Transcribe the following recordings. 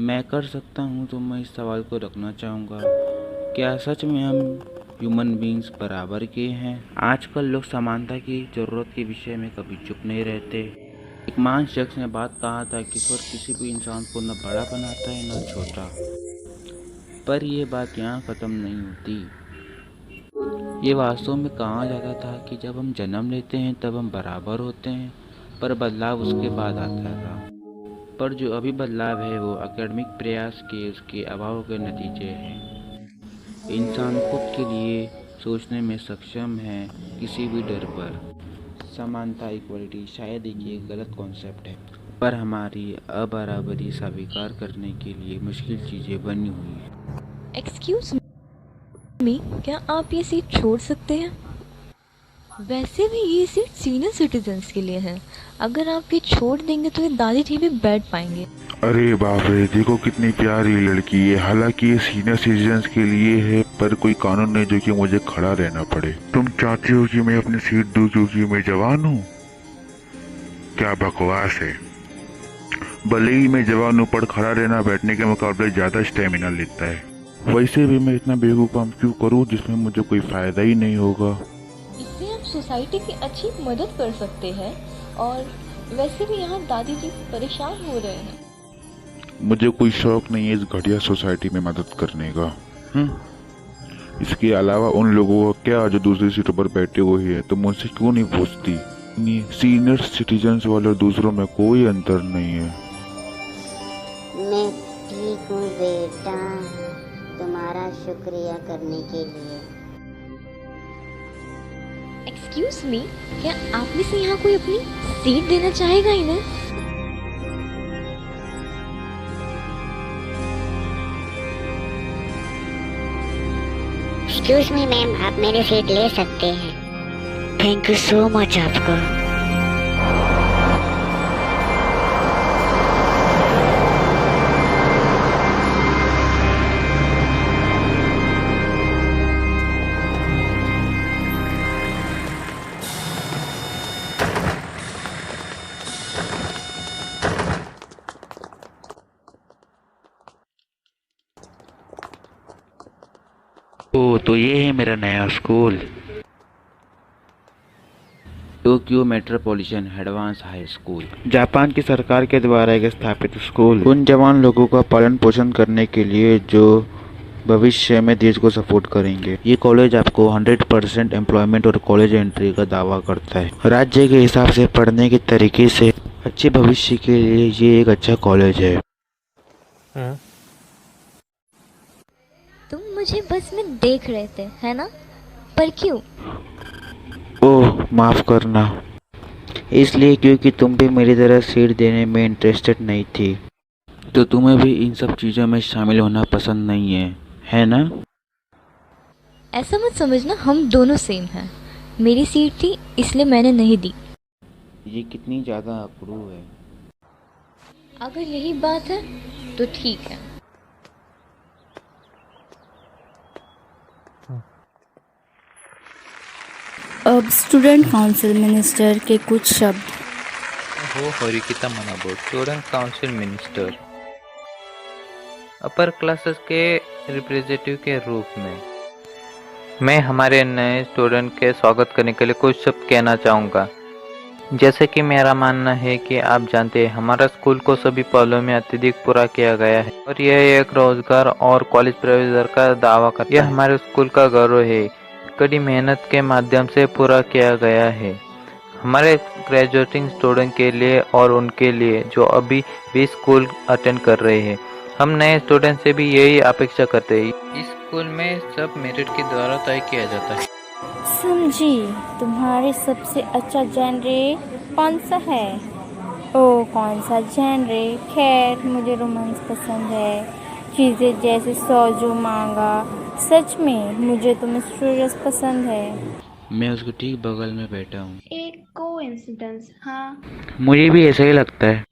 मैं कर सकता हूँ तो मैं इस सवाल को रखना चाहूँगा, क्या सच में हम ह्यूमन बींग्स बराबर के हैं? आजकल लोग समानता की ज़रूरत के विषय में कभी चुप नहीं रहते। एक महान शख्स ने बात कहा था कि स्वर्ग किसी भी इंसान को न बड़ा बनाता है न छोटा। पर यह बात यहाँ ख़त्म नहीं होती। ये वास्तव में कहा जाता था कि जब हम जन्म लेते हैं तब हम बराबर होते हैं, पर बदलाव उसके बाद आता था। पर जो अभी बदलाव है वो एकेडमिक प्रयास के उसके अभाव के नतीजे हैं। इंसान खुद के लिए सोचने में सक्षम है, किसी भी डर पर। समानता इक्वलिटी शायद एक गलत कॉन्सेप्ट है, पर हमारी अबराबरी स्वीकार करने के लिए मुश्किल चीज़ें बनी हुई हैं। एक्सक्यूज मी, क्या आप ये सीट छोड़ सकते हैं? वैसे भी ये सीट सीनियर सिटीजन्स के लिए है। अगर आप ये छोड़ देंगे तो ये दादी जी भी बैठ पाएंगे। अरे बाप रे, देखो कितनी प्यारी लड़की है। हालांकि ये सीनियर सिटीजन्स के लिए है, पर कोई कानून नहीं जो कि मुझे खड़ा रहना पड़े। तुम चाहती हो कि मैं अपनी सीट दूं क्योंकि मैं जवान हूँ? क्या बकवास है। भले ही मैं जवान हूँ, पर खड़ा रहना बैठने के मुकाबले ज्यादा स्टेमिना लेता है। वैसे भी मैं इतना बेवकूफ काम क्यों करूँ जिसमें मुझे कोई फायदा ही नहीं होगा। इससे आप सोसाइटी की अच्छी मदद कर सकते हैं, और वैसे भी यहाँ दादी जी परेशान हो रहे हैं। मुझे कोई शौक नहीं है इस घटिया सोसाइटी में मदद करने का। इसके अलावा उन लोगों का क्या जो दूसरी सीटों पर बैठे हुए हैं, तो मुझसे क्यों नहीं पूछती? सीनियर सिटीजन्स वाले दूसरों में कोई अंतर नहीं है। मैं ठीक हूँ बेटा, तुम्हारा शुक्रिया करने के लिए। एक्सक्यूज मी, क्या आप में से यहाँ कोई अपनी सीट देना चाहेगा इन्हें? एक्सक्यूज मी मैम, आप मेरी सीट ले सकते हैं। थैंक यू सो मच आपको। ओह, तो ये है मेरा नया school, Tokyo metropolitan advance high school. Japan की सरकार के द्वारा एक स्थापित स्कूल, उन जवान लोगों का पालन पोषण करने के लिए जो भविष्य में देश को सपोर्ट करेंगे। ये कॉलेज आपको 100% एम्प्लॉयमेंट और कॉलेज एंट्री का दावा करता है। राज्य के हिसाब से पढ़ने के तरीके से अच्छे भविष्य के लिए ये एक अच्छा कॉलेज है। तुम मुझे बस में देख रहे थे, है ना? पर क्यों? ओह, माफ करना। इसलिए क्योंकि तुम भी मेरी तरह सीट देने में इंटरेस्टेड नहीं थी, तो तुम्हें भी इन सब चीज़ों में शामिल होना पसंद नहीं है ना? ऐसा मत समझना, हम दोनों सेम हैं। मेरी सीट थी इसलिए मैंने नहीं दी। ये कितनी ज़्यादा अकड़ू है। अगर यही बात है तो ठीक है। अब स्टूडेंट काउंसिल मिनिस्टर के कुछ शब्द। हो हरिकिता मनाबो, student council minister. Upper classes के रिप्रेजेंटेटिव के रूप में मैं हमारे नए स्टूडेंट के स्वागत करने के लिए कुछ शब्द कहना चाहूँगा। जैसे कि मेरा मानना है कि आप जानते हैं हमारा स्कूल को सभी पहलुओं में अत्यधिक पूरा किया गया है और यह एक रोजगार और कॉलेज प्रवेश का दावा करता है। यह हमारे स्कूल का गौरव है, कड़ी मेहनत के माध्यम से पूरा किया गया है। हमारे ग्रेजुएटिंग स्टूडेंट के लिए और उनके लिए जो अभी भी स्कूल अटेंड कर रहे हैं, हम नए स्टूडेंट से भी यही अपेक्षा करते हैं। इस स्कूल में सब मेरिट के द्वारा तय किया जाता है। समझी, तुम्हारे सबसे अच्छा जेनरे कौन सा है? ओ, कौन सा जेनरे? खैर, मुझे रोमांस पसंद है, चीज़ें जैसे सोजो मांगा। सच में मुझे तो मिस्टीरियस पसंद है। मैं उसके ठीक बगल में बैठा हूँ। एक कोइंसिडेंस, हाँ। मुझे भी ऐसा ही लगता है।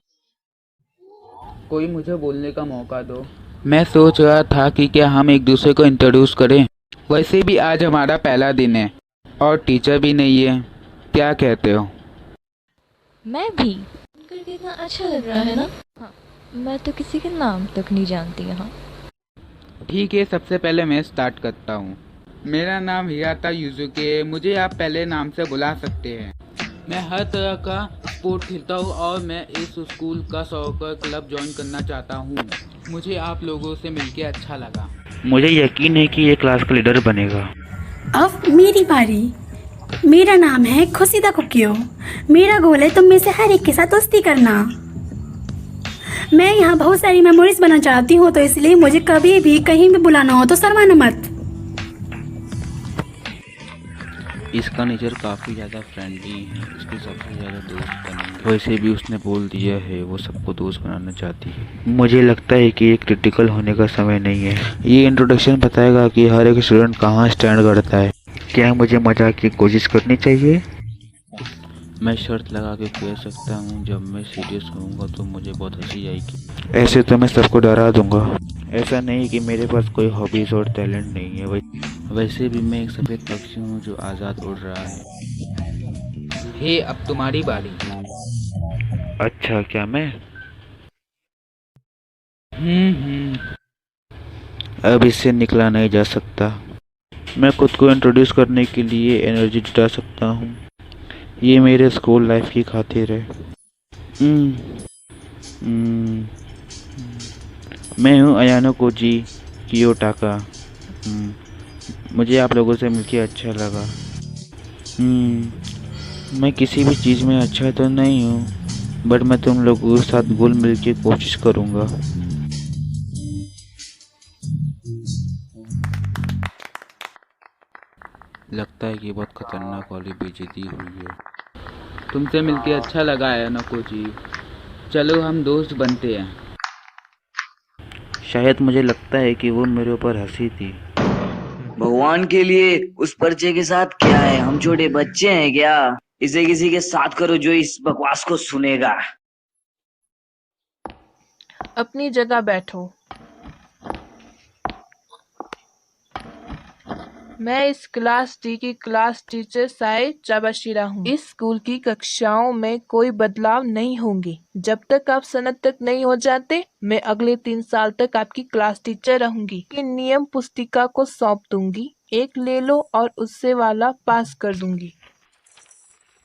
कोई मुझे बोलने का मौका दो। मैं सोच रहा था कि क्या हम एक दूसरे को इंट्रोड्यूस करें। वैसे भी आज हमारा पहला दिन है और टीचर भी नहीं है, क्या कहते हो? मैं भी। करके इतना अच्छा लग रहा है ना? हाँ, मैं तो किसी के नाम तक नहीं जानती यहाँ। ठीक है, सबसे पहले मैं स्टार्ट करता हूँ। मेरा नाम हिराता यूजुकी है, मुझे आप पहले नाम से बुला सकते हैं। मैं हर तरह का स्पोर्ट खेलता हूँ और मैं इस स्कूल का सॉकर क्लब ज्वाइन करना चाहता हूँ। मुझे आप लोगों से मिलके अच्छा लगा। मुझे यकीन है कि ये क्लास का लीडर बनेगा। अब मेरी बारी। मेरा नाम है खुशीदा कुकियो। मेरा गोल है तुम में से हर एक के साथ दोस्ती करना। मैं यहाँ बहुत सारी मेमोरीज बनाना चाहती हूँ, तो इसलिए मुझे कभी भी कहीं भी बुलाना हो तो शर्माना मत। इसका नेचर काफ़ी ज़्यादा फ्रेंडली है, उसके सबसे ज़्यादा दोस्त बनेंगे। वैसे भी उसने बोल दिया है वो सबको दोस्त बनाना चाहती है। मुझे लगता है कि ये क्रिटिकल होने का समय नहीं है। ये इंट्रोडक्शन बताएगा कि हर एक स्टूडेंट कहाँ स्टैंड करता है। क्या मुझे मजाक की कोशिश करनी चाहिए? मैं शर्त लगा के कह सकता हूँ, जब मैं सीरियस होऊंगा तो मुझे बहुत हंसी आएगी। ऐसे तो मैं सबको डरा दूंगा। ऐसा नहीं कि मेरे पास कोई हॉबीज और टैलेंट नहीं है। वैसे भी मैं एक सफ़ेद पक्षी हूँ जो आज़ाद उड़ रहा है। हे, अब तुम्हारी बारी। अच्छा, क्या मैं? अब इससे निकला नहीं जा सकता। मैं खुद को इंट्रोड्यूस करने के लिए एनर्जी जुटा सकता हूँ। ये मेरे स्कूल लाइफ की खातिर है। मैं हूँ अयानो कोजी कियोटाका। मुझे आप लोगों से मिलकर अच्छा लगा। मैं किसी भी चीज़ में अच्छा तो नहीं हूँ, बट मैं तुम लोगों के साथ घुल मिल के कोशिश करूँगा। लगता है कि बहुत खतरनाक वाली बेइज्जती हुई है। तुमसे मिलके अच्छा लगा है नको जी। चलो हम दोस्त बनते हैं। शायद मुझे लगता है कि वो मेरे ऊपर हंसी थी। भगवान के लिए उस पर्चे के साथ क्या है? हम छोटे बच्चे हैं क्या? इसे किसी के साथ करो जो इस बकवास को सुनेगा। अपनी जगह बैठो। मैं इस क्लास टी की क्लास टीचर साई चाबाशिरा हूँ। इस स्कूल की कक्षाओं में कोई बदलाव नहीं होंगे जब तक आप स्नातक नहीं हो जाते। मैं अगले 3 साल तक आपकी क्लास टीचर रहूंगी। कि नियम पुस्तिका को सौंप दूंगी, एक ले लो और उससे वाला पास कर दूंगी।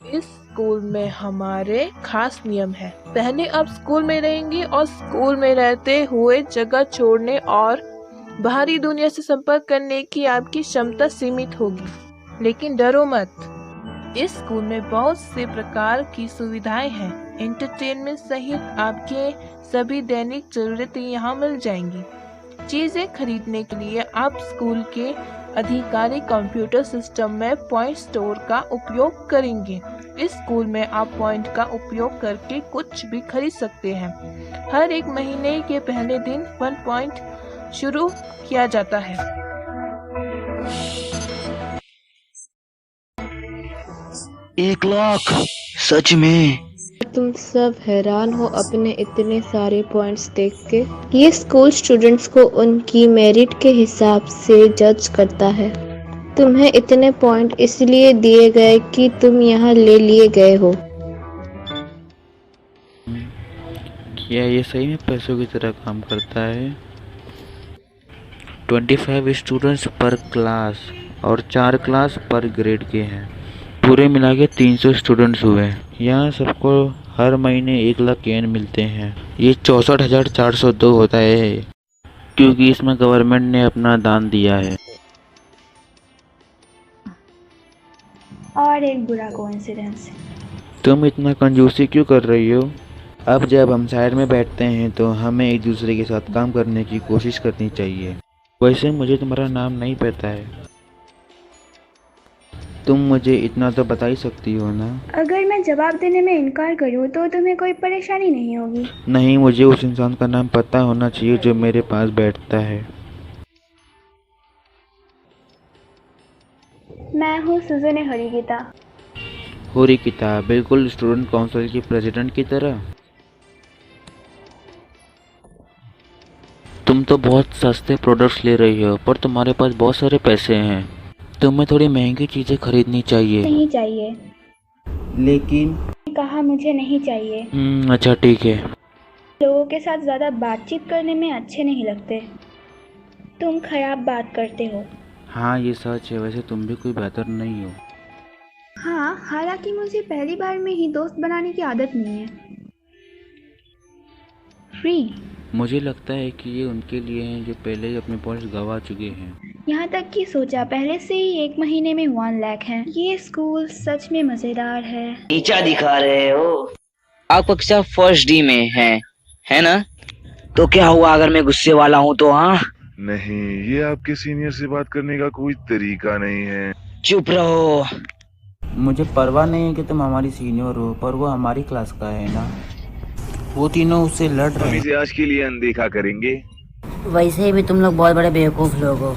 इस स्कूल में हमारे खास नियम है। पहले आप स्कूल में रहेंगे और स्कूल में रहते हुए जगह छोड़ने और बाहरी दुनिया से संपर्क करने की आपकी क्षमता सीमित होगी। लेकिन डरो मत, इस स्कूल में बहुत से प्रकार की सुविधाएं हैं। एंटरटेनमेंट सहित आपके सभी दैनिक जरूरतें यहाँ मिल जाएंगी। चीजें खरीदने के लिए आप स्कूल के आधिकारिक कंप्यूटर सिस्टम में पॉइंट स्टोर का उपयोग करेंगे। इस स्कूल में आप पॉइंट का उपयोग करके कुछ भी खरीद सकते हैं। हर एक महीने के पहले दिन 1 पॉइंट शुरू किया जाता है। 1 लाख? सच में? तुम सब हैरान हो अपने इतने सारे पॉइंट्स देख के। ये स्कूल स्टूडेंट्स को उनकी मेरिट के हिसाब से जज करता है। तुम्हें इतने पॉइंट इसलिए दिए गए कि तुम यहाँ ले लिए गए हो। क्या ये सही में पैसों की तरह काम करता है? 25 स्टूडेंट्स पर क्लास और 4 क्लास पर ग्रेड के हैं। पूरे मिला के 300 स्टूडेंट्स हुए। यहाँ सबको हर महीने 1 लाख येन मिलते हैं। ये 64,402 होता है क्योंकि इसमें गवर्नमेंट ने अपना दान दिया है। और एक बुरा कोइंसिडेंस। तुम इतना कंजूसी क्यों कर रही हो? अब जब हम साइड में बैठते हैं तो हमें एक दूसरे के साथ काम करने की कोशिश करनी चाहिए। वैसे मुझे तुम्हारा नाम नहीं पता है। तुम मुझे इतना तो बता ही सकती हो ना? अगर मैं जवाब देने में इनकार करूं तो तुम्हें कोई परेशानी नहीं होगी। नहीं, मुझे उस इंसान का नाम पता होना चाहिए जो मेरे पास बैठता है। मैं हूँ सुजुने होरिकिता। होरिकिता, बिल्कुल स्टूडेंट काउंसिल की प्रेसिडेंट की तरह। तुम तो बहुत सस्ते प्रोडक्ट्स ले रही हो, पर तुम्हारे पास बहुत सारे पैसे हैं। तुम्हें थोड़ी महंगी चीजें खरीदनी चाहिए। नहीं चाहिए। लेकिन कहा मुझे नहीं चाहिए। अच्छा ठीक है। लोगों के साथ ज़्यादा बातचीत करने में अच्छे नहीं लगते। तुम खराब बात करते हो। हाँ ये सच है, वैसे तुम भी कोई बेहतर नहीं हो। हाँ, हालांकि मुझे पहली बार में ही दोस्त बनाने की आदत नहीं है। फ्री। मुझे लगता है कि ये उनके लिए हैं जो पहले ही अपने पॉइंट्स गंवा चुके हैं। यहाँ तक कि सोचा पहले से ही 1 महीने में 1 लाख है। ये स्कूल सच में मजेदार है। नीचा दिखा रहे हो? आप कक्षा फर्स्ट डी में है ना? तो क्या हुआ अगर मैं गुस्से वाला हूँ तो? हाँ नहीं, ये आपके सीनियर से बात करने का कोई तरीका नहीं है। चुप रहो। मुझे परवाह नहीं है कि तुम हमारी सीनियर हो, पर वो हमारी क्लास का है ना। वो तीनों उससे लड़ रहे हम हैं। इसे आज के लिए अनदेखा करेंगे। वैसे भी तुम लोग बहुत बड़े बेवकूफ लोग हो।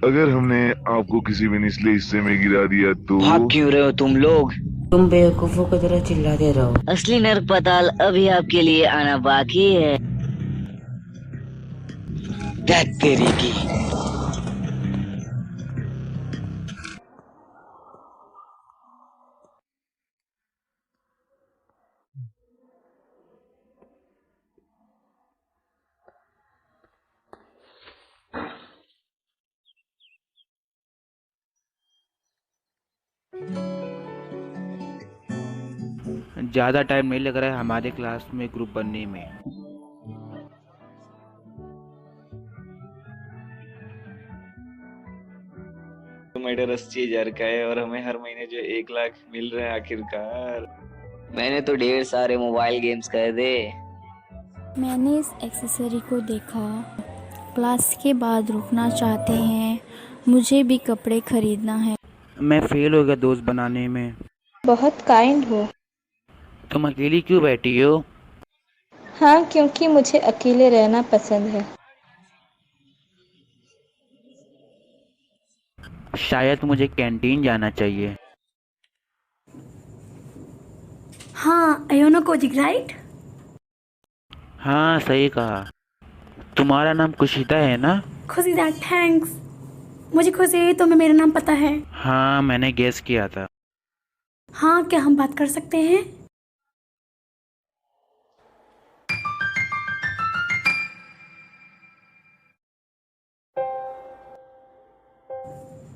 अगर हमने आपको किसी भी निचले हिस्से में गिरा दिया तो भाग क्यों रहे हो तुम लोग? तुम बेवकूफों की तरह चिल्लाते रहो। असली नरक पाताल अभी आपके लिए आना बाकी है। दैट तेरी की। ज़्यादा टाइम नहीं लग रहा है हमारे क्लास में ग्रुप बनने में। मैटर 80,000 का है और हमें हर महीने जो 1 लाख मिल रहा है आखिरकार। मैंने तो ढेर सारे मोबाइल गेम्स कर दे। मैंने इस एक्सेसरी को देखा। क्लास के बाद रुकना चाहते हैं। मुझे भी कपड़े खरीदना है। मैं फेल हो गया दोस्त बनाने में। बहुत काइंड हो। तुम अकेली क्यों बैठी हो? हाँ, क्योंकि मुझे अकेले रहना पसंद है। शायद मुझे कैंटीन जाना चाहिए। हाँ, अयोनो कोजिक राइट? हाँ सही कहा। तुम्हारा नाम कुशिता है ना? खुशीदा, थैंक्स। मुझे खुशी हुई तुम्हें मेरा नाम पता है। हाँ मैंने गेस किया था। हाँ, क्या हम बात कर सकते हैं?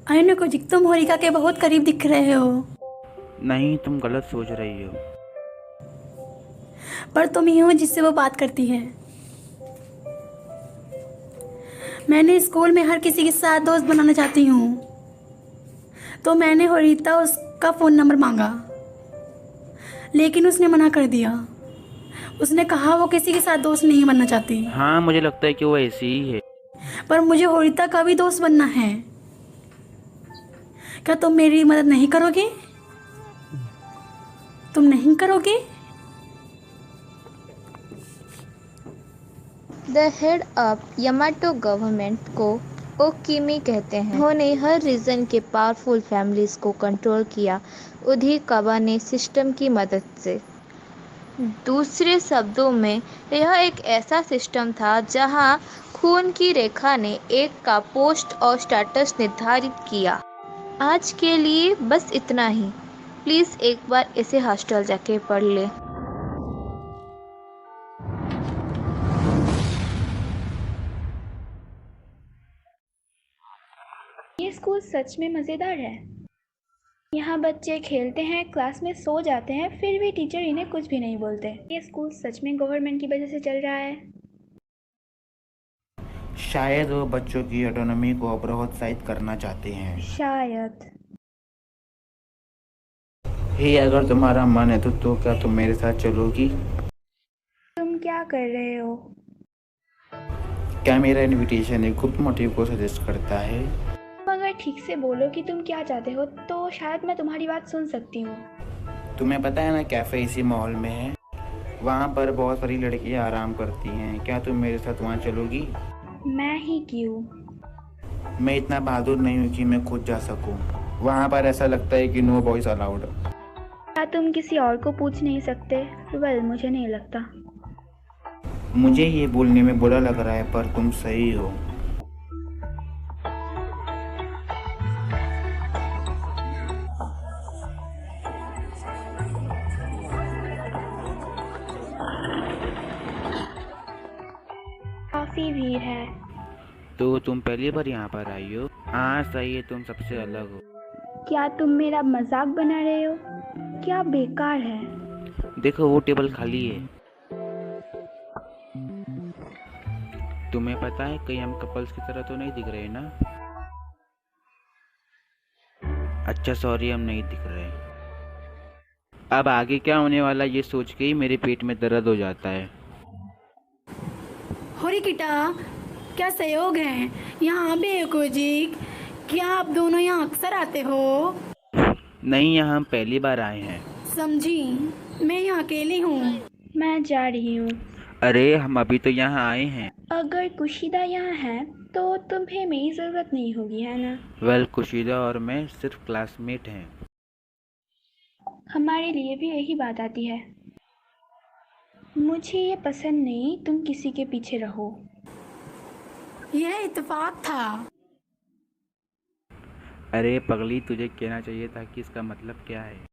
अयोनो कोजिक, तुम होरिका के बहुत करीब दिख रहे हो। नहीं, तुम गलत सोच रही हो। पर तुम ही हो जिससे वो बात करती है। मैंने स्कूल में हर किसी के साथ दोस्त बनाना चाहती हूँ, तो मैंने होरिता उसका फ़ोन नंबर मांगा, लेकिन उसने मना कर दिया। उसने कहा वो किसी के साथ दोस्त नहीं बनना चाहती। हाँ मुझे लगता है कि वो ऐसी ही है। पर मुझे होरिता का भी दोस्त बनना है। क्या तुम मेरी मदद नहीं करोगे? तुम नहीं करोगे? The head of Yamato government को ओकिमी कहते हैं। उन्होंने हर रीजन के पावरफुल फैमिलीज को कंट्रोल किया उधी काबा ने सिस्टम की मदद से। दूसरे शब्दों में यह एक ऐसा सिस्टम था जहां खून की रेखा ने एक का पोस्ट और स्टेटस निर्धारित किया। आज के लिए बस इतना ही। प्लीज़ एक बार इसे हॉस्टल जाके पढ़ ले। ये स्कूल सच में मज़ेदार है। यहाँ बच्चे खेलते हैं, क्लास में सो जाते हैं, फिर भी टीचर इन्हें कुछ भी नहीं बोलते। ये स्कूल सच में गवर्नमेंट की वजह से चल रहा है। शायद वो बच्चों की ऑटोनॉमी को प्रोत्साहित करना चाहते हैं। शायद। हे, अगर तुम्हारा मन है तो क्या तुम मेरे साथ चलोगी? तुम क्या कर रहे हो? क्या मेरा इनविटेशन एक गुप्त मोटिव को सजेस्ट करता है? अगर ठीक से बोलो कि तुम क्या चाहते हो तो शायद मैं तुम्हारी बात सुन सकती हूँ। तुम्हें पता है ना, कैफ़े इसी मॉल में है। वहाँ पर बहुत सारी लड़कियाँ आराम करती हैं। क्या तुम मेरे साथ वहाँ चलोगी? मैं ही क्यों? मैं इतना बहादुर नहीं हूँ कि मैं खुद जा सकूँ। वहाँ पर ऐसा लगता है कि नो बॉयज़ अलाउड। क्या तुम किसी और को पूछ नहीं सकते? वेल, मुझे नहीं लगता। मुझे ये बोलने में बुरा लग रहा है, पर तुम सही हो। तो तुम पहली बार यहाँ पर आई हो? हाँ सही है, तुम सबसे अलग हो। क्या तुम मेरा मजाक बना रहे हो? क्या बेकार है। देखो वो टेबल खाली है। तुम्हें पता है कहीं हम कपल्स की तरह तो नहीं दिख रहे ना? अच्छा सॉरी, हम नहीं दिख रहे। अब आगे क्या होने वाला ये सोच के ही मेरे पेट में दर्द हो जाता है। होरिकिटा, क्या सहयोग है यहाँ पे कोजिक? क्या आप दोनों यहाँ अक्सर आते हो? नहीं, यहाँ हम पहली बार आए हैं। समझी, मैं यहाँ अकेली हूँ। मैं जा रही हूँ। अरे हम अभी तो यहाँ आए हैं। अगर कुशिदा यहाँ है तो तुम्हें मेरी जरूरत नहीं होगी, है ना? वेल, कुशिदा और मैं सिर्फ क्लासमेट हैं। हमारे लिए भी यही बात आती है। मुझे ये पसंद नहीं तुम किसी के पीछे रहो। यह इत्तेफाक था। अरे पगली, तुझे कहना चाहिए था कि इसका मतलब क्या है।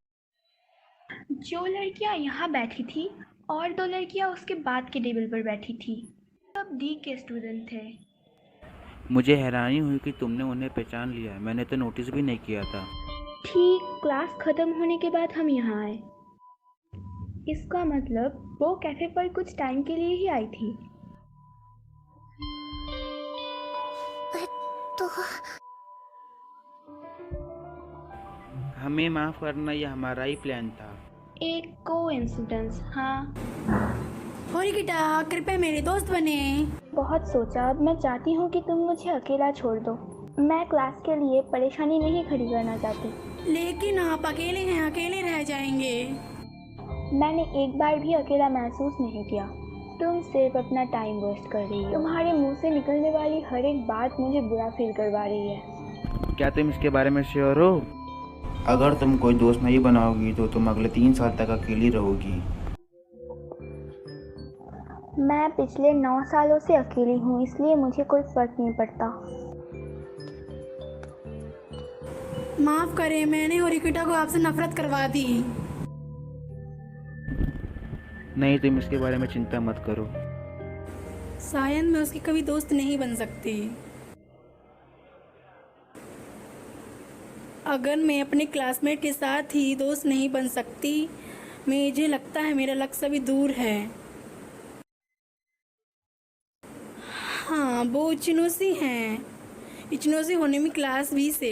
जो लड़कियां यहाँ बैठी थी और 2 लड़कियां उसके बाद के टेबल पर बैठी थी, सब डी के स्टूडेंट थे। मुझे हैरानी हुई कि तुमने उन्हें पहचान लिया। मैंने तो नोटिस भी नहीं किया था। ठीक क्लास खत्म होने के बाद हम यहाँ आए। इसका मतलब वो कैफे पर कुछ टाइम के लिए ही आई थी। तो हमें माफ करना, यह हमारा ही प्लान था। एक कोइंसिडेंस, हाँ। होरिकिटा, कृपया मेरे दोस्त बने। बहुत सोचा, अब मैं चाहती हूँ कि तुम मुझे अकेला छोड़ दो। मैं क्लास के लिए परेशानी नहीं खड़ी करना चाहती। लेकिन आप अकेले हैं, अकेले रह जाएंगे। मैंने एक बार भी अकेला महसूस नहीं किया। तुम सिर्फ अपना टाइम वेस्ट कर रही हो। तुम्हारे मुंह से निकलने वाली हर एक बात मुझे बुरा फील करवा रही है। क्या तुम इसके बारे में श्योर हो? अगर तुम कोई दोस्त नहीं बनाओगी तो तुम अगले 3 साल तक अकेली रहोगी। मैं पिछले 9 सालों से अकेली हूँ, इसलिए मुझे कोई फर्क नहीं पड़ता। माफ करें, मैंने होरिकिटा को आपसे नफरत करवा दी। नहीं, तुम इसके बारे में चिंता मत करो। शायद मैं उसकी कभी दोस्त नहीं बन सकती। अगर मैं अपने क्लासमेट के साथ ही दोस्त नहीं बन सकती, मुझे लगता है मेरा लक्ष्य अभी दूर है। हाँ, वो इचिनोसी हैं। इचिनोसी होने में क्लास 20 से।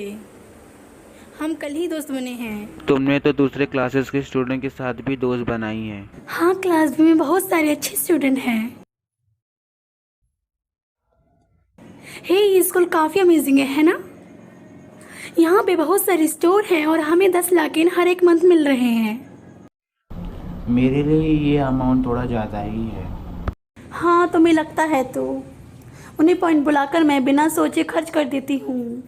हम कल ही दोस्त बने हैं। तुमने तो दूसरे क्लासेस के स्टूडेंट के साथ भी दोस्त बनाई हैं। हाँ, क्लास B में बहुत सारे अच्छे स्टूडेंट हैं। हे, ये स्कूल काफ़ी अमेजिंग है ना? यहाँ पे बहुत सारे स्टोर हैं और हमें 10 लाख हर एक मंथ मिल रहे हैं। मेरे लिए ये अमाउंट थोड़ा ज़्यादा ही है। हाँ, तुम्हें लगता है तो। उन्हें पॉइंट बुलाकर मैं बिना सोचे खर्च कर देती हूँ।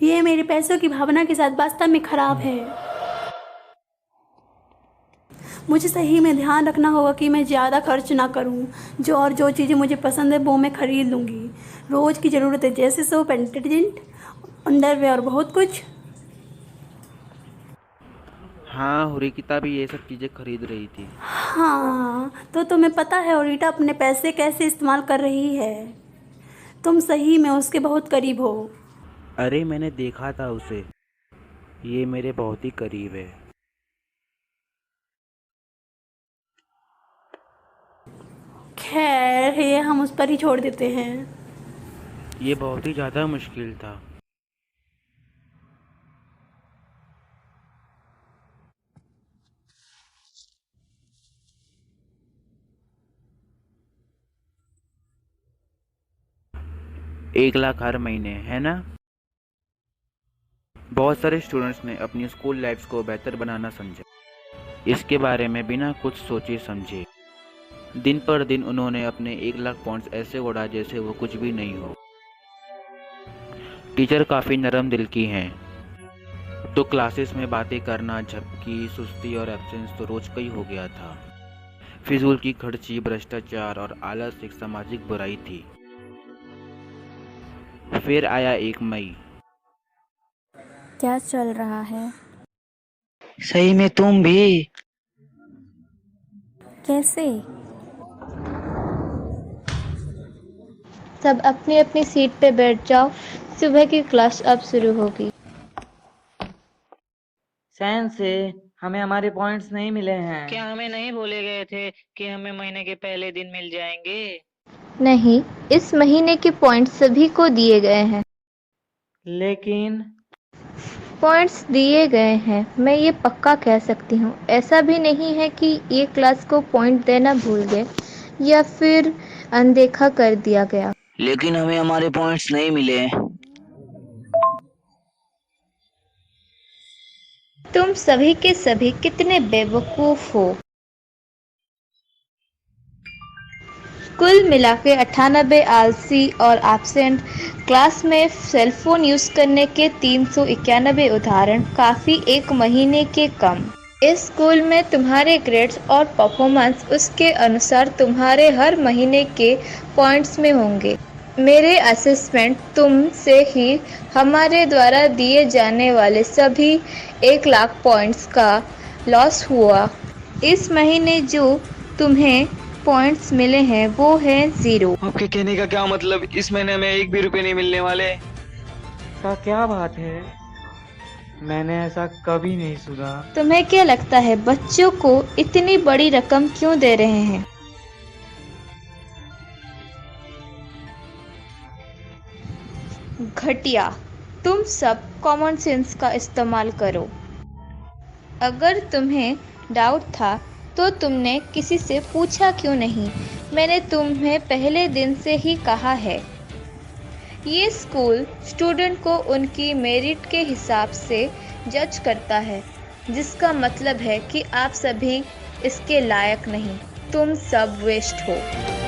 ये मेरे पैसों की भावना के साथ वास्तव में खराब है। मुझे सही में ध्यान रखना होगा कि मैं ज़्यादा खर्च ना करूं। जो चीज़ें मुझे पसंद है वो मैं खरीद लूँगी। रोज़ की ज़रूरत है, जैसे सोप, डिटर्जेंट, अंडरवेयर और बहुत कुछ। हाँ, होरिकिता भी ये सब चीज़ें खरीद रही थी। हाँ, तो तुम्हें पता है होरिटा अपने पैसे कैसे इस्तेमाल कर रही है। तुम सही में उसके बहुत करीब हो। अरे मैंने देखा था उसे। ये मेरे बहुत ही करीब है। खैर, ये हम उस पर ही छोड़ देते हैं। ये बहुत ही ज़्यादा मुश्किल था। एक लाख हर महीने, है ना? बहुत सारे स्टूडेंट्स ने अपनी स्कूल लाइफ्स को बेहतर बनाना समझा। इसके बारे में बिना कुछ सोचे समझे दिन पर दिन उन्होंने अपने 1 लाख पॉइंट्स ऐसे उड़ा जैसे वो कुछ भी नहीं हो। टीचर काफ़ी नरम दिल की हैं, तो क्लासेस में बातें करना, झपकी, सुस्ती और एब्सेंस तो रोज का ही हो गया था। फिजूल की खर्ची, भ्रष्टाचार और आलस एक सामाजिक बुराई थी। फिर आया 1 मई। क्या चल रहा है? सही में तुम भी? कैसे? सब अपनी अपनी सीट पे बैठ जाओ, सुबह की क्लास अब शुरू होगी। साइंस से हमें हमारे पॉइंट्स नहीं मिले हैं। क्या हमें नहीं बोले गए थे कि हमें महीने के पहले दिन मिल जाएंगे? नहीं, इस महीने के पॉइंट्स सभी को दिए गए हैं। लेकिन पॉइंट्स दिए गए हैं, मैं ये पक्का कह सकती हूँ। ऐसा भी नहीं है कि ये क्लास को पॉइंट देना भूल गए या फिर अनदेखा कर दिया गया। लेकिन हमें हमारे पॉइंट्स नहीं मिले। तुम सभी के सभी कितने बेवकूफ हो। कुल मिला के 98 आलसी और एब्सेंट, क्लास में सेलफोन यूज करने के 391 उदाहरण, काफी एक महीने के कम। इस स्कूल में तुम्हारे ग्रेड्स और परफॉर्मेंस उसके अनुसार तुम्हारे हर महीने के पॉइंट्स में होंगे। मेरे असेसमेंट तुमसे ही हमारे द्वारा दिए जाने वाले सभी 1 लाख पॉइंट्स का लॉस हुआ। इस महीने जो तुम्हें पॉइंट्स मिले हैं वो है 0। आपके कहने का क्या मतलब? इस महीने में 1 भी रुपए नहीं मिलने वाले? का क्या बात है, मैंने ऐसा कभी नहीं सुना। तुम्हें क्या लगता है बच्चों को इतनी बड़ी रकम क्यों दे रहे हैं? घटिया। तुम सब कॉमन सेंस का इस्तेमाल करो। अगर तुम्हें डाउट था तो तुमने किसी से पूछा क्यों नहीं? मैंने तुम्हें पहले दिन से ही कहा है, ये स्कूल स्टूडेंट को उनकी मेरिट के हिसाब से जज करता है, जिसका मतलब है कि आप सभी इसके लायक नहीं। तुम सब वेस्ट हो।